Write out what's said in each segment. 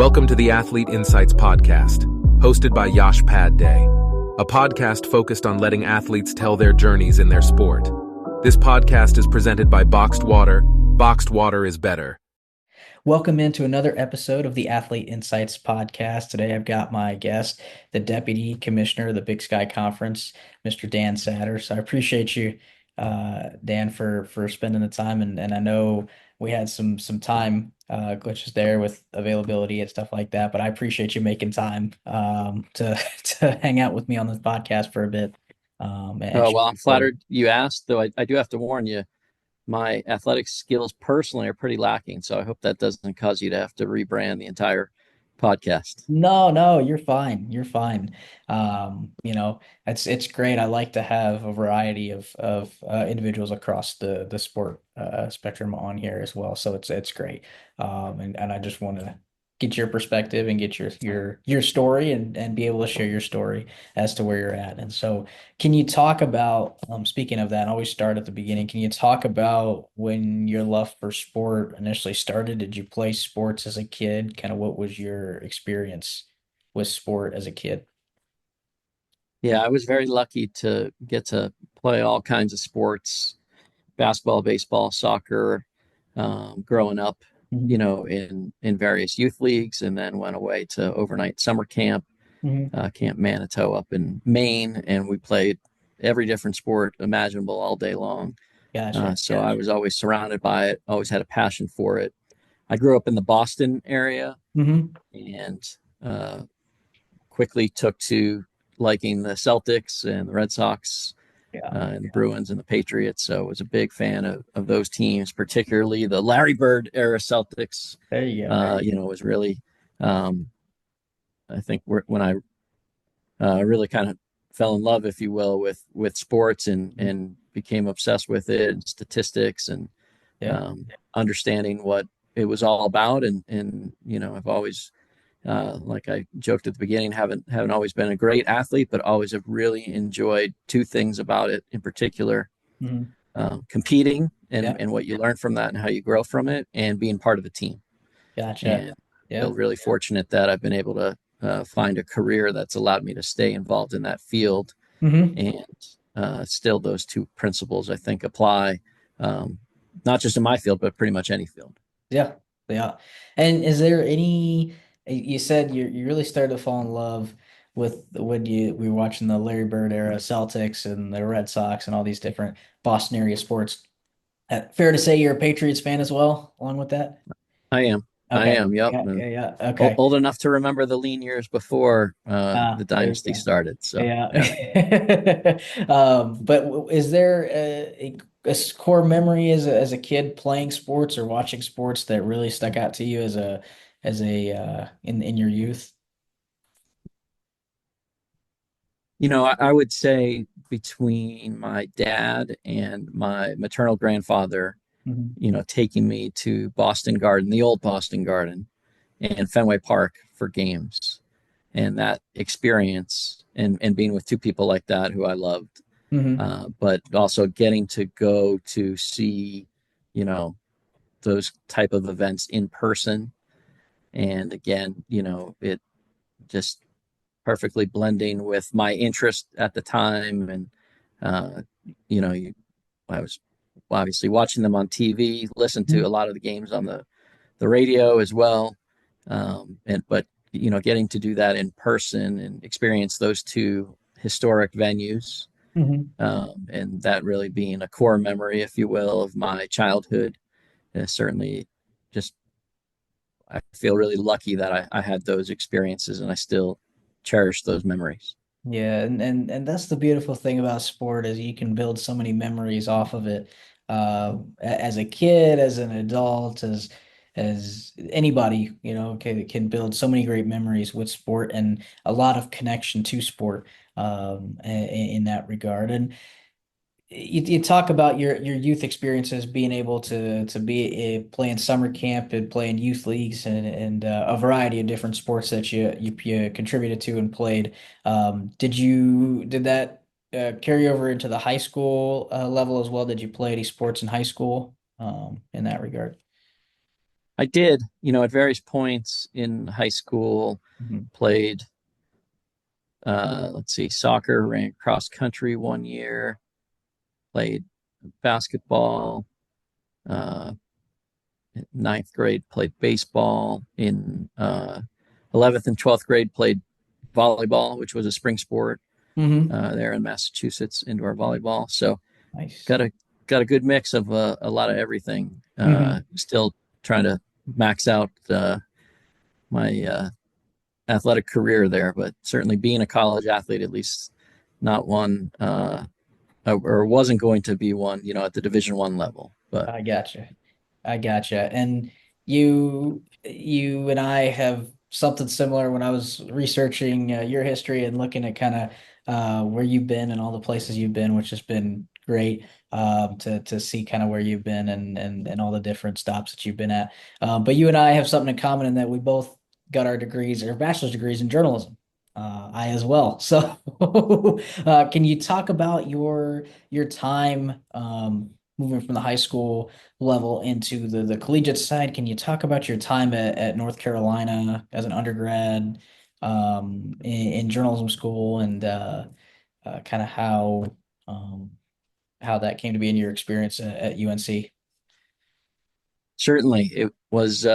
Welcome to the Athlete Insights Podcast, hosted by Yash Day, a podcast focused on letting athletes tell their journeys in their sport. This podcast is presented by Boxed Water. Boxed Water is better. Welcome into another episode of the Athlete Insights Podcast. Today I've got my guest, the Deputy Commissioner of the Big Sky Conference, Mr. Dan Satter. So I appreciate you, Dan, for spending the time. And I know we had some time glitches there with availability and stuff like that, but I appreciate you making time to to hang out with me on this podcast for a bit. And Oh, share well, your I'm story. flattered you asked, though I do have to warn you, my athletic skills personally are pretty lacking. So I hope that doesn't cause you to have to rebrand the entire podcast. No, no, you're fine. You're fine. It's great. I like to have a variety of individuals across the sport spectrum on here as well. So it's great. And I just want to get your perspective and get your story and be able to share your story as to where you're at. And so can you talk about, speaking of that, I always start at the beginning. Can you talk about when your love for sport initially started? Did you play sports as a kid? Kind of what was your experience with sport as a kid? Yeah, I was very lucky to get to play all kinds of sports, basketball, baseball, soccer, growing up, Hmm. in various youth leagues, and then went away to overnight summer camp, Hmm. Camp Manitou up in Maine, and we played every different sport imaginable all day long. Gotcha. So I was always surrounded by it, always had a passion for it. I grew up in the Boston area Hmm. and uh, quickly took to liking the Celtics and the Red Sox Yeah. and the Bruins and the Patriots. So I was a big fan of those teams, particularly the Larry Bird era Celtics. There you go. Was really, um, I think, when I really kind of fell in love, if you will, with sports and became obsessed with it and statistics and Yeah. um, understanding what it was all about. And I've always, like I joked at the beginning, haven't always been a great athlete, but always have really enjoyed two things about it in particular: Hmm. competing and Yeah. and what you learn from that and how you grow from it, and being part of a team. Gotcha. And Yeah. feel really fortunate that I've been able to find a career that's allowed me to stay involved in that field. Hmm. And still, those two principles I think apply, um, not just in my field, but pretty much any field. Yeah, yeah. And is there any, you said you really started to fall in love with when we were watching the Larry Bird era Celtics and the Red Sox and all these different Boston area sports. Fair to say you're a Patriots fan as well, along with that? I am. I Okay. am. Yep. Yeah, And yeah, yeah. Okay. old enough to remember the lean years before the There you dynasty go. started. So, Yeah. yeah. But is there a core memory as a kid playing sports or watching sports that really stuck out to you as a in your youth? I would say between my dad and my maternal grandfather, Mhm. taking me to Boston Garden, the old Boston Garden, and Fenway Park for games, and that experience and being with two people like that who I loved, Mhm. but also getting to go to see, you know, those type of events in person. And again, it just perfectly blending with my interest at the time. And, uh, you know, you, I was obviously watching them on TV, listened to a Mhm. lot of the games on the radio as well. But, getting to do that in person and experience those two historic venues, Mhm. and that really being a core memory, if you will, of my childhood, certainly just I feel really lucky that I had those experiences and I still cherish those memories. Yeah, and that's the beautiful thing about sport is you can build so many memories off of it. As a kid, as an adult, as anybody, can build so many great memories with sport and a lot of connection to sport in that regard. And you talk about your youth experiences being able to be playing summer camp and playing youth leagues and a variety of different sports that you contributed to and played. Did that carry over into the high school level as well? Did you play any sports in high school in that regard? I did, at various points in high school, Mhm. played, let's see, soccer, ran cross country one year, played basketball. Uh, Ninth grade, played baseball. In 11th and 12th grade, played volleyball, which was a spring sport Hmm. there in Massachusetts, indoor volleyball. So Nice. got a got a good mix of a lot of everything. Hmm. Still trying to max out my athletic career there, but certainly being a college athlete, at least not one, or wasn't going to be one, at the Division I level. But I gotcha. I gotcha. And you and I have something similar when I was researching your history and looking at kind of where you've been and all the places you've been, which has been great to see kind of where you've been and all the different stops that you've been at. But you and I have something in common in that we both got our degrees or bachelor's degrees in journalism. I as well. So, can you talk about your time moving from the high school level into the collegiate side? Can you talk about your time at North Carolina as an undergrad in journalism school and kind of um, how that came to be in your experience at UNC? certainly it was,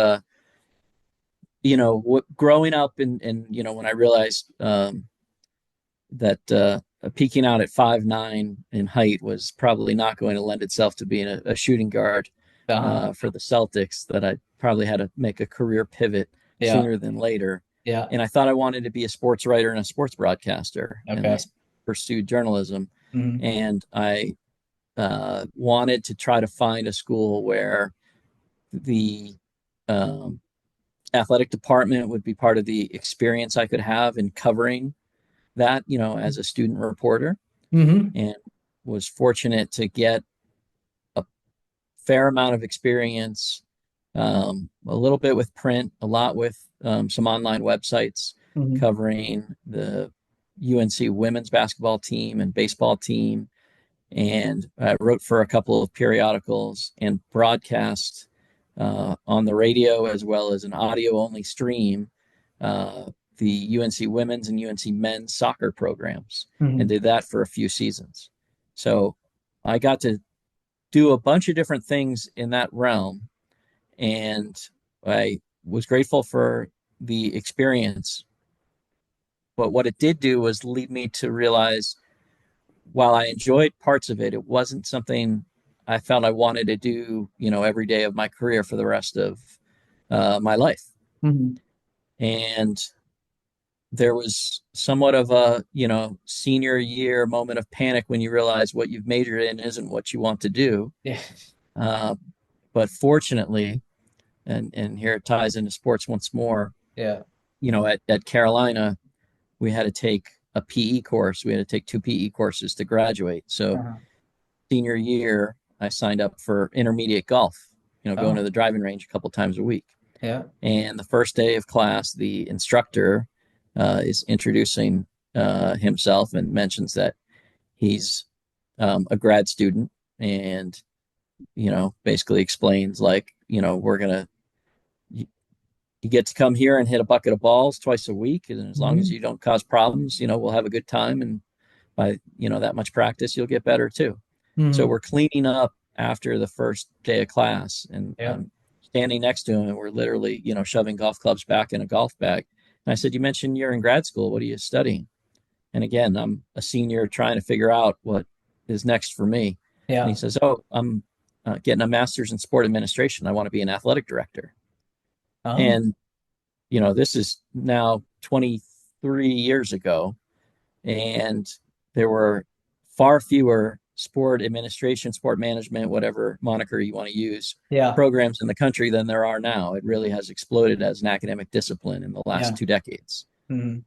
growing up and when I realized that peaking out at 5'9" in height was probably not going to lend itself to being a shooting guard Uh-huh. for the Celtics, that I probably had to make a career pivot Yeah. sooner than later. Yeah. And I thought I wanted to be a sports writer and a sports broadcaster, and Okay. thus pursued journalism. Hmm. And I wanted to try to find a school where the um, athletic department would be part of the experience I could have in covering that, as a student reporter, Hmm. and was fortunate to get a fair amount of experience, a little bit with print, a lot with some online websites Hmm. covering the UNC women's basketball team and baseball team. And I wrote for a couple of periodicals and broadcast on the radio as well as an audio only stream, uh, the UNC women's and UNC men's soccer programs, and Hmm. did that for a few seasons. So I got to do a bunch of different things in that realm, and I was grateful for the experience. But what it did do was lead me to realize, while I enjoyed parts of it, it wasn't something I felt I wanted to do, every day of my career for the rest of my life. Hmm. And there was somewhat of a, senior year moment of panic when you realize what you've majored in isn't what you want to do. Yeah. Uh, but fortunately, and here it ties into sports once more, Yeah. at Carolina, we had to take a PE course. We had to take two PE courses to graduate. So Uh-huh. senior year, I signed up for intermediate golf, going to Oh, the driving range a couple times a week. yeah. And the first day of class, the instructor is introducing himself and mentions that he's a grad student, and basically explains, like, we're gonna you, you get to come here and hit a bucket of balls twice a week, and as long as Hmm. you don't cause problems, we'll have a good time, and by that much practice, you'll get better too. So Hmm. we're cleaning up after the first day of class, and Yeah. I'm standing next to him, and we're literally, shoving golf clubs back in a golf bag. And I said, "You mentioned you're in grad school. What are you studying?" And again, I'm a senior trying to figure out what is next for me. And he Yeah. says, "Oh, I'm getting a master's in sport administration. I want to be an athletic director." Oh, And, this is now 23 years ago, and there were far fewer sport administration, sport management, whatever moniker you want to use, yeah. programs in the country than there are now. It really has exploded as an academic discipline in the last Yeah. 2 decades. Hmm.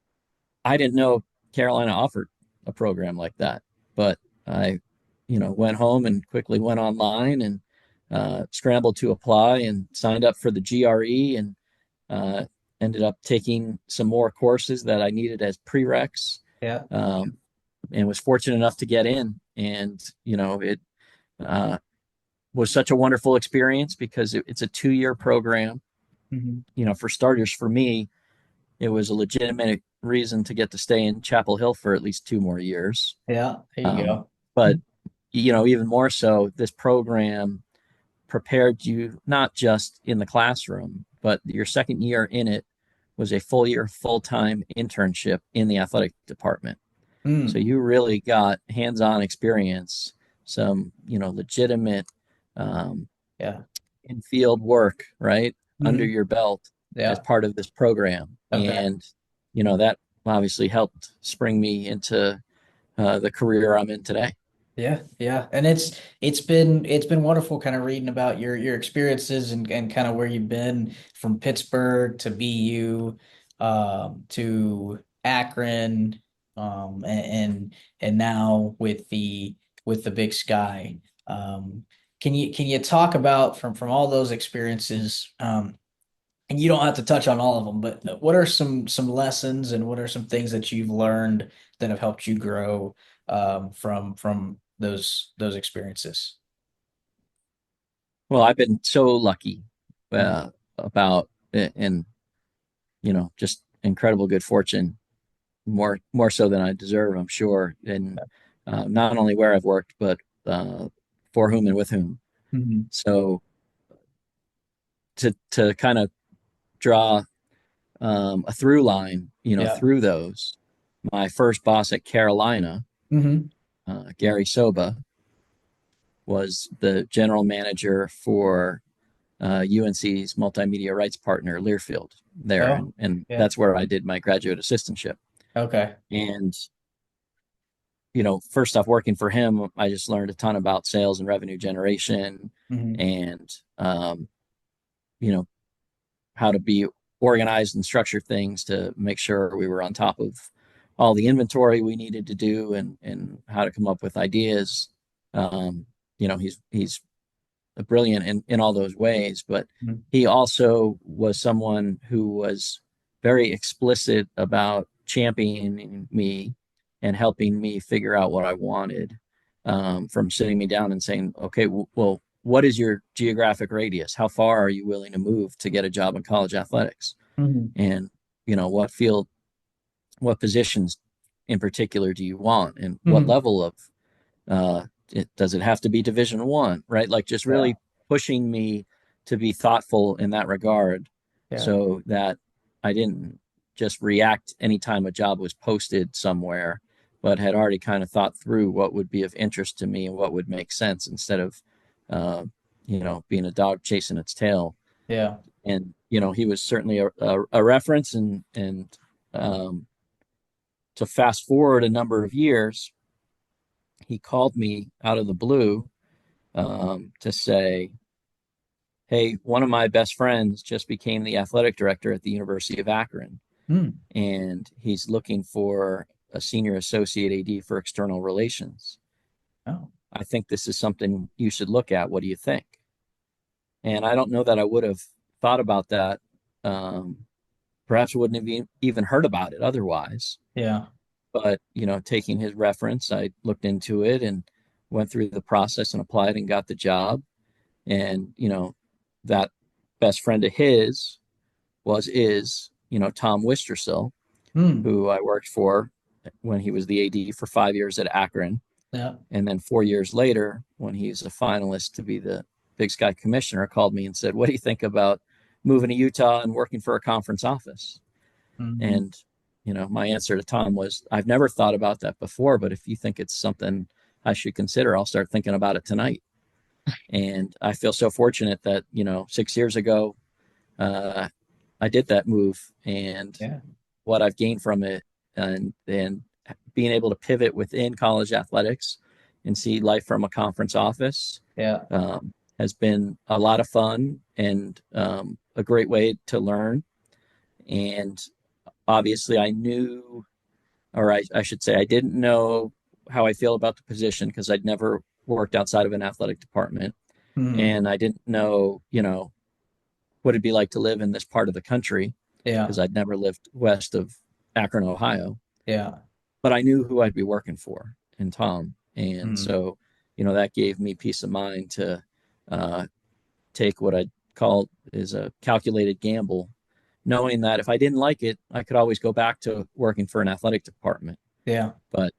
I didn't know Carolina offered a program like that, but I, went home and quickly went online and scrambled to apply and signed up for the GRE, and uh, ended up taking some more courses that I needed as prereqs, Yeah. um, and was fortunate enough to get in. And it uh, was such a wonderful experience because it's a 2-year program. Hmm. For starters, for me, it was a legitimate reason to get to stay in Chapel Hill for at least 2 more years. Yeah, there you Um, go. but even more so, this program prepared you not just in the classroom, but your second year in it was a full year, full time internship in the athletic department. So Mm, you really got hands on experience, some, legitimate um, yeah. in field work, right, under Hmm. your belt as Yeah. part of this program. Okay. And, that obviously helped spring me into the career I'm in today. Yeah, yeah. And it's been wonderful kind of reading about your experiences and kind of where you've been from Pittsburgh to BU to Akron and now with the Big Sky. Um can you talk about from all those experiences and you don't have to touch on all of them, but what are some lessons and what are some things that you've learned that have helped you grow from those experiences? Well, I've been so lucky Mm, about it, and just incredible good fortune, more so than I deserve, I'm sure, and not only where I've worked, but for whom and with whom. mhm. So to kind of draw a through line, Yeah. through those, my first boss at Carolina, Hmm. Gary Soba, was the general manager for UNC's multimedia rights partner, Learfield, there. Oh, And yeah. that's where I did my graduate assistantship. Okay. And, first off, working for him, I just learned a ton about sales and revenue generation Hmm. and, you know, how to be organized and structure things to make sure we were on top of all the inventory we needed to do and how to come up with ideas. Um, he's brilliant in all those ways, but Hmm. he also was someone who was very explicit about championing me and helping me figure out what I wanted, from sitting me down and saying, okay, well, what is your geographic radius? How far are you willing to move to get a job in college athletics? Hmm. And, what field, what positions in particular do you want? And what Hmm. level of does it have to be Division 1, right? Like just Yeah. really pushing me to be thoughtful in that regard, Yeah. so that I didn't just react anytime a job was posted somewhere, but had already kind of thought through what would be of interest to me and what would make sense, instead of uh, being a dog chasing its tail. Yeah. And he was certainly a reference. And um, to fast forward a number of years, he called me out of the blue, to say, hey, one of my best friends just became the athletic director at the University of Akron, Mm. and he's looking for a senior associate AD for external relations. Oh, I think this is something you should look at. What do you think? And I don't know that I would have thought about that. Um, Perhaps wouldn't have even heard about it otherwise. yeah. But, taking his reference, I looked into it and went through the process and applied and got the job. And that best friend of his is Tom Wistersill, Mm. who I worked for when he was the AD for 5 years at Akron, Yeah. and then 4 years later, when he's a finalist to be the Big Sky commissioner, called me and said, what do you think about moving to Utah and working for a conference office? Hmm. And my answer to Tom was, I've never thought about that before, but if you think it's something I should consider, I'll start thinking about it tonight. And I feel so fortunate that 6 years ago, uh, I did that move, and Yeah. what I've gained from it, and being able to pivot within college athletics and see life from a conference office, Yeah. has been a lot of fun and, a great way to learn. And obviously, I knew, or I should say, I didn't know how I feel about the position because I'd never worked outside of an athletic department, Hmm. and I didn't know, what it'd be like to live in this part of the country Yeah. because I'd never lived west of Akron, Ohio. Yeah. But I knew who I'd be working for in Tom. And Hmm. so, that gave me peace of mind to, take what I'd call is a calculated gamble, knowing that if I didn't like it, I could always go back to working for an athletic department. Yeah. But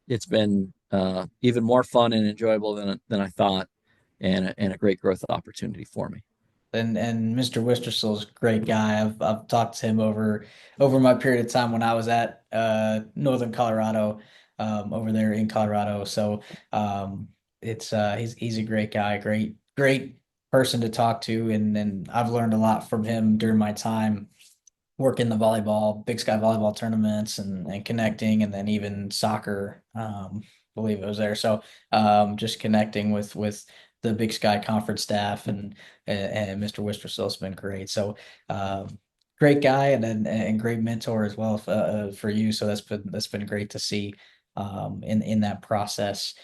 it's been even more fun and enjoyable than I thought, and a great growth opportunity for me. And Mr. Wistersel's a great guy. I've talked to him over my period of time when I was at Northern Colorado, over there in Colorado. So it's he's a great guy, great person to talk to, and I've learned a lot from him during my time working the volleyball, Big Sky volleyball tournaments and connecting, and then even soccer. I believe it was there. So just connecting with the Big Sky conference staff and Mr. Wistersel's been great. So great guy and great mentor as well for you. So that's been great to see in that process.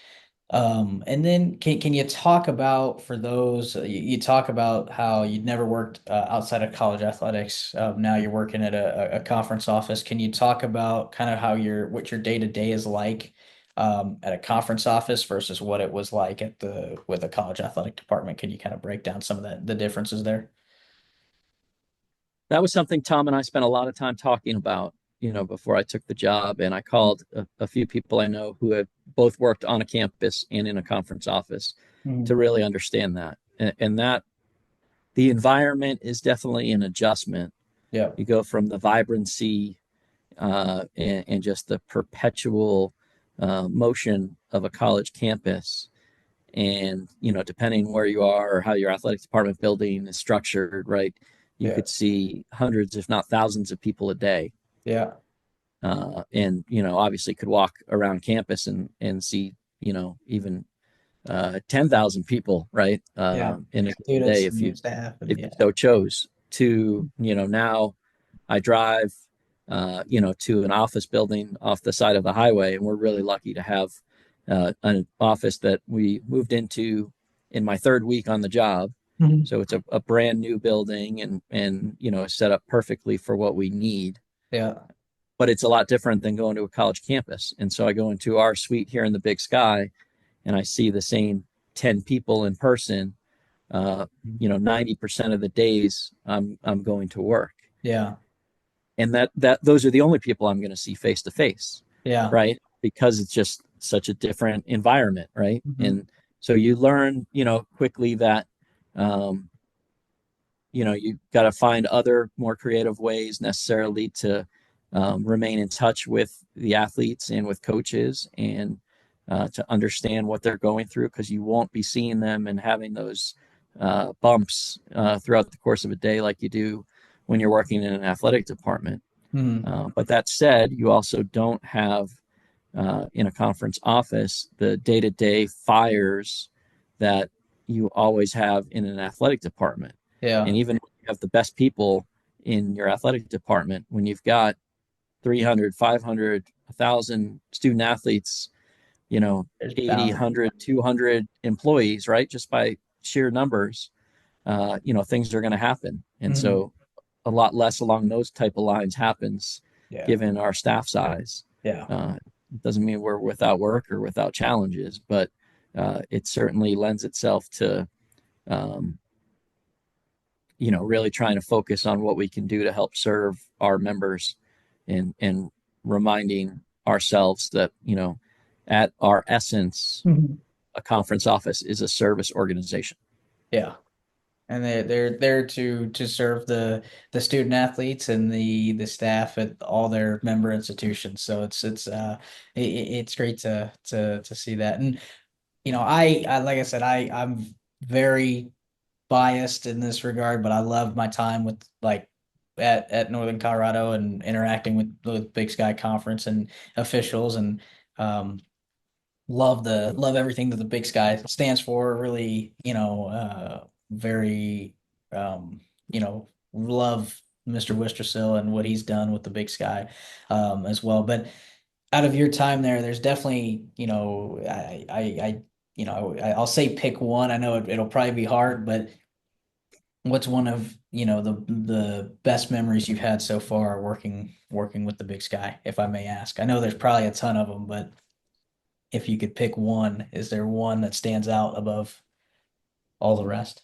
And then can you talk about for those you talk about how you'd never worked outside of college athletics. Now you're working at a conference office. Can you talk about kind of how what your day to day is like at a conference office versus what it was like at the with a college athletic department? Can you kind of break down some of the differences there? That was something Tom and I spent a lot of time talking about, before I took the job. And I called a few people I know who have both worked on a campus and in a conference office to Mhm. really understand that. And that the environment is definitely an adjustment. Yeah, You go from the vibrancy and just the perpetual motion of a college campus. And, depending where you are or how your athletic department building is structured, right, you yeah, could see hundreds, if not thousands of people a day. yeah, And, obviously could walk around campus and see, even 10,000 people, right, yeah. in a given day Students if and you staff and if yeah. you so chose to, now I drive, to an office building off the side of the highway, and we're really lucky to have an office that we moved into in my third week on the job. Mhm. So it's a brand new building and set up perfectly for what we need. Yeah. But it's a lot different than going to a college campus. And so I go into our suite here in the Big Sky, and I see the same 10 people in person. 90% of the days I'm going to work, Yeah. and that those are the only people I'm going to see face to face, Yeah. right? Because it's just such a different environment, right? Mhm. And so you learn, quickly that um, you got to find other more creative ways necessarily to remain in touch with the athletes and with coaches, and to understand what they're going through, because you won't be seeing them and having those bumps throughout the course of a day like you do when you're working in an athletic department. Mhm. But that said, you also don't have in a conference office the day-to-day fires that you always have in an athletic department. And Yeah. even when you have the best people in your athletic department, when you've got 300, 500, 1,000 student athletes, There's 80, bound. 100, 200 employees, right? Just by sheer numbers, things are going to happen. And Mhm. so a lot less along those type of lines happens Yeah. given our staff size. Yeah. It doesn't mean we're without work or without challenges, but it certainly lends itself to, um, really trying to focus on what we can do to help serve our members, and reminding ourselves that, at our essence, Mhm. a conference office is a service organization. Yeah. And they're there to serve the student athletes and the staff at all their member institutions. So it's great to see that. And I like I said, I'm very biased in this regard, but I love my time with like at Northern Colorado and interacting with Big Sky Conference and officials and um love everything that the Big Sky stands for. Really, very love Mr. Wistersill and what he's done with the Big Sky as well. But out of your time there, there's definitely, I'll say pick one. I know it'll probably be hard, but what's one of, the best memories you've had so far working with the Big Sky, if I may ask? I know there's probably a ton of them, but if you could pick one, is there one that stands out above all the rest?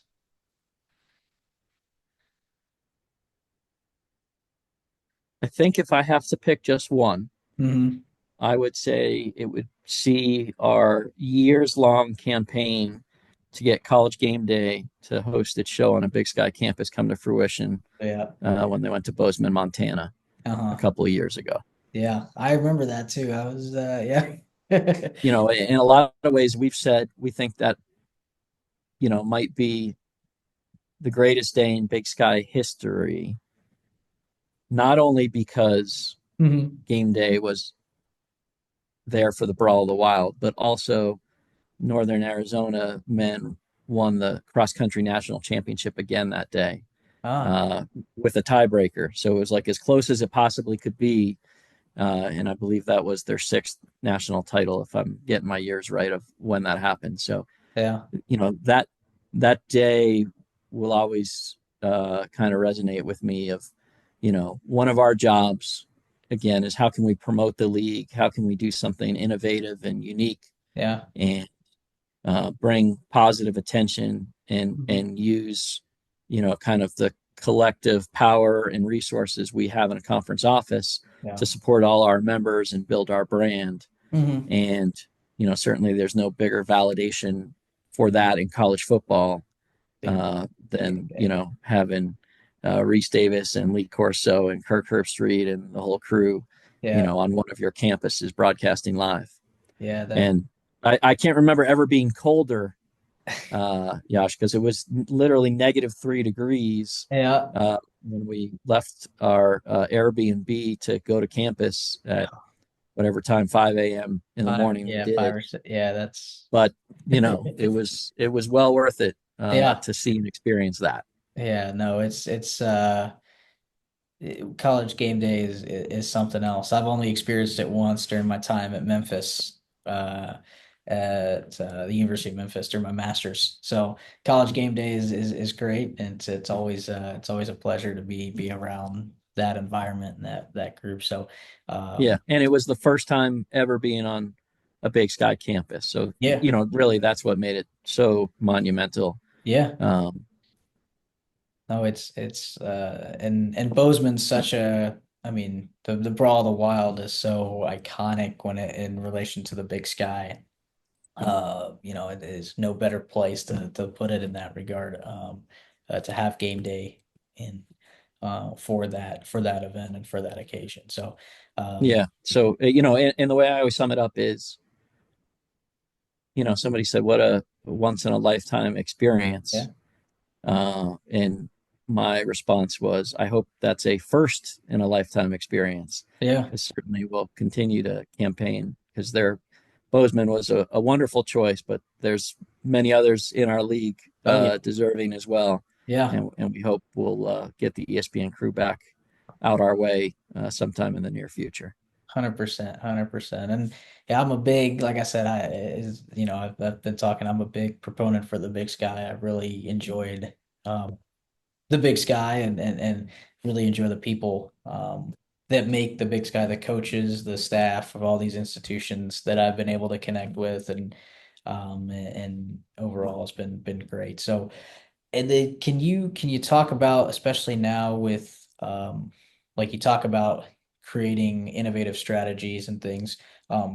I think if I have to pick just one, Hmm. I would say it would see our years long campaign to get College Game Day to host its show on a Big Sky campus come to fruition Yeah. when they went to Bozeman, Montana a Uh-huh. couple of years ago. Yeah. I remember that too. I was yeah. You know, in a lot of ways, we've said we think that, might be the greatest day in Big Sky history, not only because Hmm. game day was there for the Brawl of the Wild, but also Northern Arizona men won the cross country national championship again that day Ah, uh, with a tiebreaker. So it was like as close as it possibly could be. And I believe that was their sixth national title, if I'm getting my years right of when that happened. So, yeah. that day will always kind of resonate with me of, one of our jobs again is how can we promote the league? How can we do something innovative and unique Yeah. and bring positive attention and Hmm. use kind of the collective power and resources we have in a conference office Yeah. to support all our members and build our brand. Hmm. And certainly there's no bigger validation for that in college football Big game than day. having Reese Davis and Lee Corso and Kirk Herbstreit and the whole crew Yeah. on one of your campuses broadcasting live. Yeah, that And I can't remember ever being colder, Yash, because it was literally -3 degrees yeah. when we left our Airbnb to go to campus at whatever time, 5 a.m. in the morning we Yeah, five did. or six. Yeah, that's But it was well worth it yeah. to see and experience that. Yeah, no, college game day is something else. I've only experienced it once during my time at Memphis, at the University of Memphis during my master's. So college game day is great, and it's always a pleasure to be around that environment and that group. So Yeah, and it was the first time ever being on a Big Sky campus, so yeah, really that's what made it so monumental. yeah. Um, No, it's and Bozeman's such a I mean the Brawl of the Wild is so iconic when it in relation to the Big Sky. It is no better place to put it in that regard. To have game day in for that event and for that occasion. So yeah, so and the way I always sum it up is, somebody said, "What a once in a lifetime yeah, experience." And my response was, I hope that's a first in a lifetime experience, yeah, because certainly we'll continue to campaign because Bozeman was a wonderful choice, but there's many others in our league oh yeah, deserving as well. yeah. And we hope we'll get the ESPN crew back out our way sometime in the near future. 100%, 100%. And yeah, I'm a big, like I said, I've been talking, I'm a big proponent for the Big Sky. I really enjoyed um, the Big Sky and really enjoy the people that make the Big Sky, the coaches, the staff of all these institutions that I've been able to connect with and overall it's been great. So and then can you talk about, especially now with like you talk about creating innovative strategies and things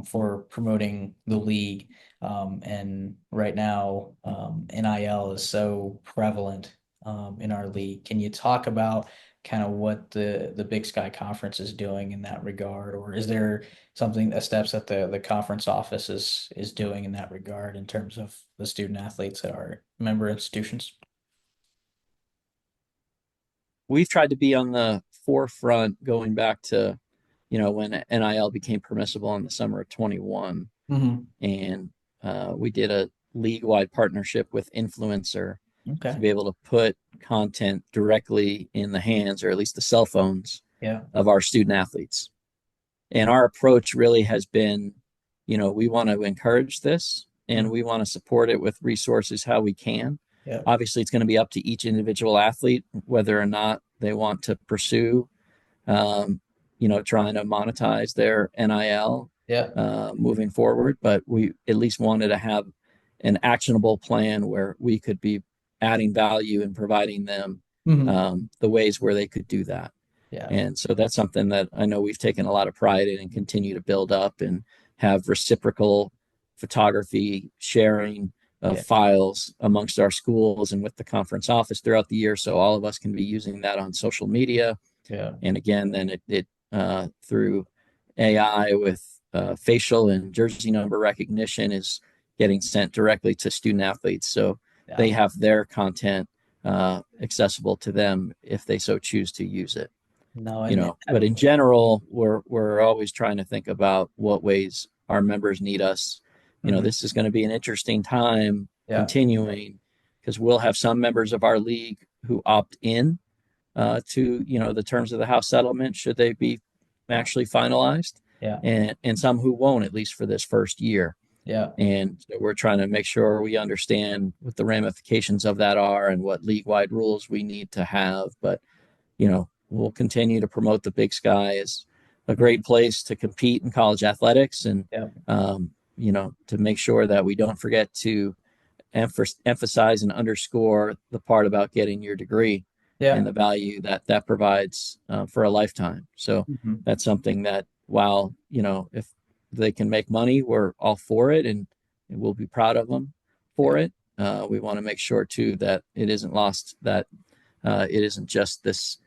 for promoting the league. And right now, NIL is so prevalent in our league. Can you talk about kind of what the Big Sky Conference is doing in that regard, or is there something, steps that the conference office is doing in that regard in terms of the student athletes that are member institutions? We've tried to be on the forefront going back to, when NIL became permissible in the summer of 21. Hmm. And we did a league wide partnership with Influencer to Okay. be able to put content directly in the hands, or at least the cell phones, Yeah. of our student athletes. And our approach really has been, we want to encourage this and Mm. we want to support it with resources how we can. Yeah. Obviously, it's going to be up to each individual athlete whether or not they want to pursue, trying to monetize their NIL Yeah. moving forward. But we at least wanted to have an actionable plan where we could be adding value and providing them Hmm. the ways where they could do that. Yeah. And so that's something that I know we've taken a lot of pride in and continue to build up and have reciprocal photography sharing of Yeah. files amongst our schools and with the conference office throughout the year. So all of us can be using that on social media. Yeah. And again, then it through AI with facial and jersey number recognition is getting sent directly to student athletes. So Yeah. they have their content accessible to them if they so choose to use it. No, You and know, but in general, we're always trying to think about what ways our members need us. You know, mhm. this is going to be an interesting time Yeah. continuing because we'll have some members of our league who opt in to the terms of the house settlement should they be Yeah. actually finalized, Yeah. and some who won't, at least for this first year. Yeah. And so we're trying to make sure we understand what the ramifications of that are and what league wide rules we need to have. But we'll continue to promote the Big Sky as a Mhm. great place to compete in college athletics, and Yeah. to make sure that we don't forget to emphasize and underscore the part about getting your degree and Yeah. the value that that provides for a lifetime. So Mhm. that's something that, while if they can make money, we're all for it, and we'll be proud of them Yeah. for it. We want to make sure too that it isn't lost, that it isn't just this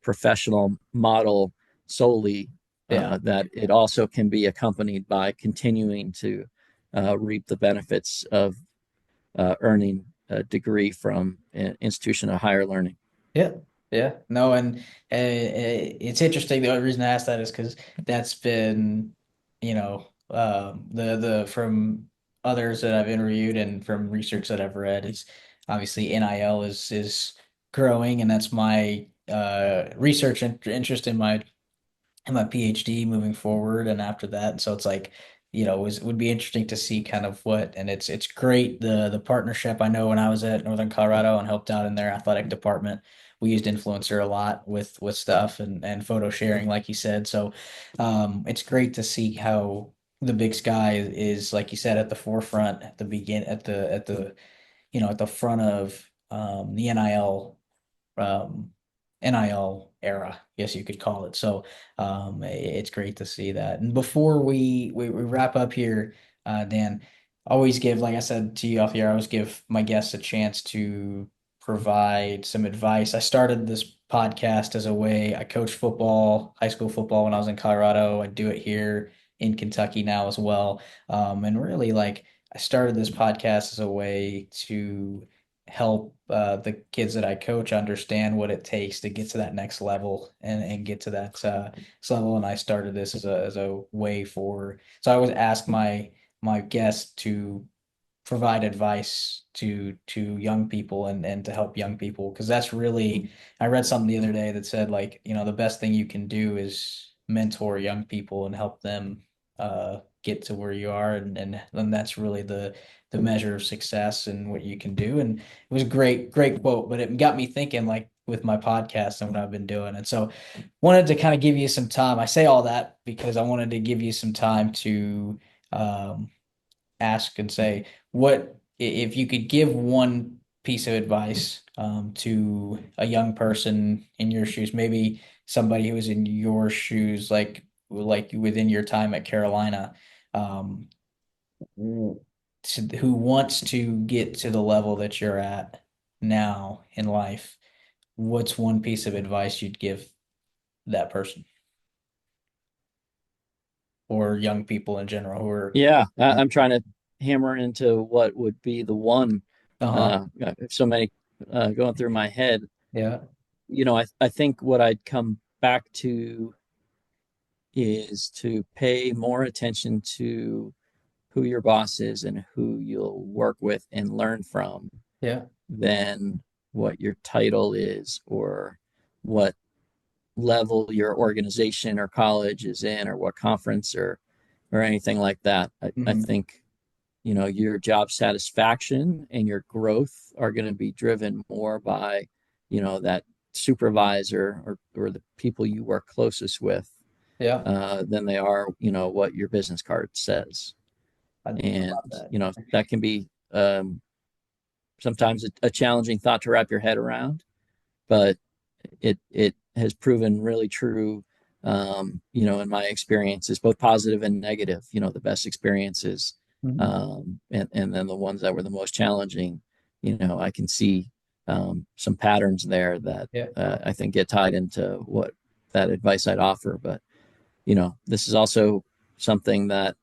professional model solely, Yeah. that it also can be accompanied by continuing to reap the benefits of earning a degree from an institution of higher learning. Yeah, yeah, no, and it's interesting. The only reason I asked that is because that's been, the from others that I've interviewed and from research that I've read is obviously NIL is growing, and that's my research interest in my PhD moving forward and after that. So it's like, would be interesting to see kind of what, and it's great the partnership. I know when I was at Northern Colorado and helped out in their athletic department, we used influencer a lot with stuff and photo sharing, like you said. So it's great to see how the Big Sky is, like you said, at the forefront at the begin at the front of the um, NIL era, yes, you could call it. So it's great to see that. And before we wrap up here, Dan, always give, like I said to you off here, I always give my guests a chance to provide some advice. I started this podcast as a way, I coached football, high school football when I was in Colorado. I do it here in Kentucky now as well. And really, like, I started this podcast as a way to help the kids that I coach understand what it takes to get to that next level and get to that level. And I started this as a way for, so I always ask my guests to provide advice to young people and to help young people, because that's really, I read something the other day that said, like, the best thing you can do is mentor young people and help them get to where you are, and that's really the measure of success and what you can do. And it was a great quote, but it got me thinking, like, with my podcast and what I've been doing. And so wanted to kind of give you some time. I say all that because I wanted to give you some time to um, ask and say, what if you could give one piece of advice to a young person in your shoes, maybe somebody who was in your shoes, like within your time at Carolina, um, who wants to get to the level that you're at now in life, what's one piece of advice you'd give that person or young people in general who are, Yeah, I'm trying to hammer into what would be the one. uh-huh, So many going through my head. yeah, I think what I'd come back to is to pay more attention to who your boss is and who you'll work with and learn from yeah, than what your title is or what level your organization or college is in or what conference or anything like that. I hmm, think your job satisfaction and your growth are going to be driven more by that supervisor or the people you work closest with yeah. than they are what your business card says. I And love that. that can be sometimes a challenging thought to wrap your head around, but it has proven really true, in my experiences, both positive and negative. The best experiences, Mhm. and then the ones that were the most challenging. I can see some patterns there that Yeah. I think get tied into what that advice I'd offer. But this is also something that,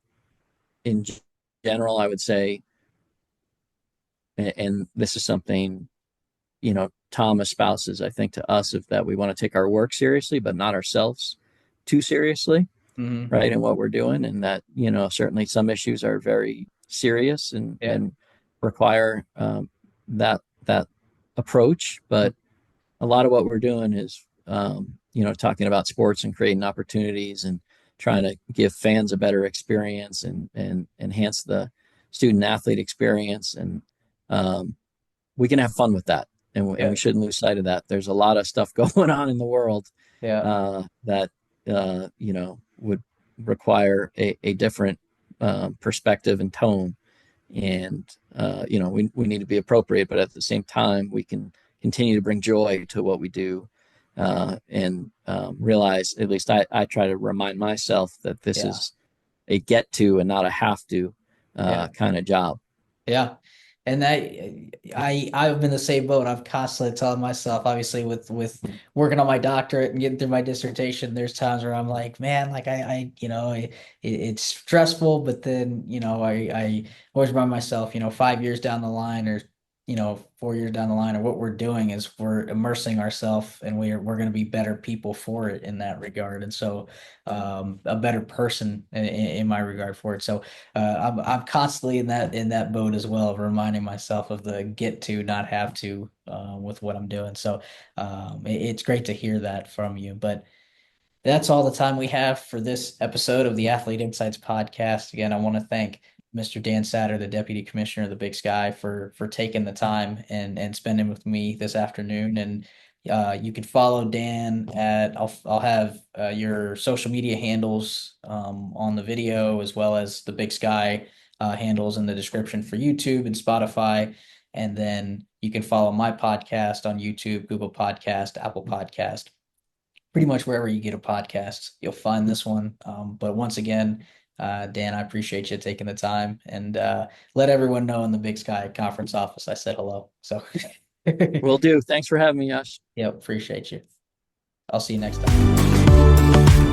in general, I would say, and this is something Tom espouses, I think, to us, of that we want to take our work seriously, but not ourselves too seriously, Hmm. right? And what we're doing, and that certainly some issues are very serious and Yeah. require that approach, but a lot of what we're doing is talking about sports and creating opportunities and trying to give fans a better experience and enhance the student athlete experience, and we can have fun with that, and we Yeah. shouldn't lose sight of that. There's a lot of stuff going on in the world Yeah. that would require a different perspective and tone, and we need to be appropriate, but at the same time we can continue to bring joy to what we do, and realize, at least I try to remind myself, that this Yeah. is a get to and not a have to Yeah. kind of job. Yeah. And I've been the same boat. I've constantly telling myself, obviously with working on my doctorate and getting through my dissertation, there's times where I'm like, man, like it's stressful, but then, I always remind myself, 5 years down the line, or 4 years down the line, or what we're doing is we're immersing ourselves, and we're going to be better people for it in that regard. And so a better person in my regard for it. So I'm constantly in that boat as well, of reminding myself of the get to, not have to, with what I'm doing. So it's great to hear that from you. But that's all the time we have for this episode of the Athlete Insights podcast. Again, I want to thank Mr. Dan Satter, the Deputy Commissioner of the Big Sky, for taking the time and spending with me this afternoon. And you can follow Dan at I'll have your social media handles on the video, as well as the Big Sky handles in the description for YouTube and Spotify. And then you can follow my podcast on YouTube, Google Podcast, Apple Podcast, pretty much wherever you get a podcast, you'll find this one. But once again, Dan, I appreciate you taking the time, and let everyone know in the Big Sky conference office I said hello. So, Will do. Thanks for having me, Yash. yep, appreciate you. I'll see you next time.